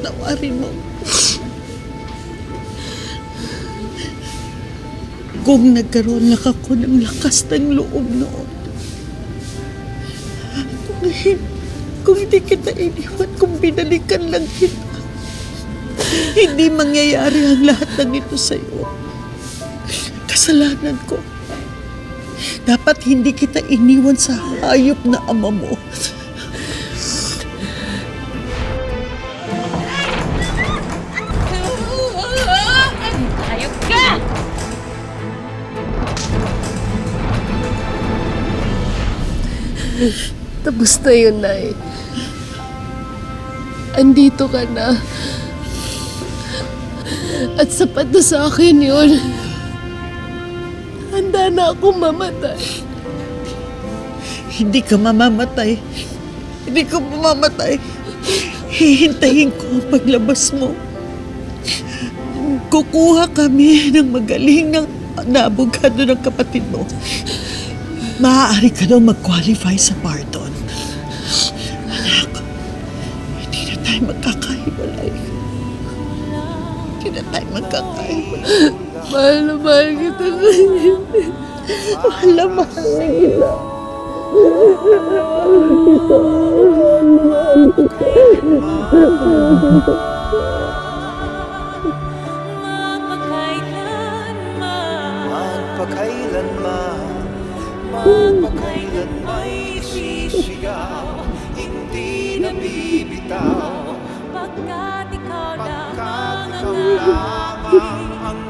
patawarin mo. Kung nagkaroon lang ako ng lakas ng loob noon. Kung hindi kita iniwan, kung binalikan lang kita, hindi mangyayari ang lahat ng ito sa'yo. Kasalanan ko. Dapat hindi kita iniwan sa hayop na ama mo. Hayop ka! Tapos na yun, Nay. Andito ka na. At sapat na sa akin yun. Handa na akong mamatay. Hindi ka mamamatay. Hindi ka mamamatay. Hihintayin ko ang paglabas mo. Kukuha kami ng magaling na abogado ng kapatid mo. Maaari ka daw mag-qualify sa pardon. Anak, hindi na tayo magkakahiwalay. Hindi na tayo magkakahiwalay. Mahal na mahal kita ngayon. Mahal na mahal na kita. Magpakailan may sisigaw, hindi nabibitaw, pagkat ikaw lamang ang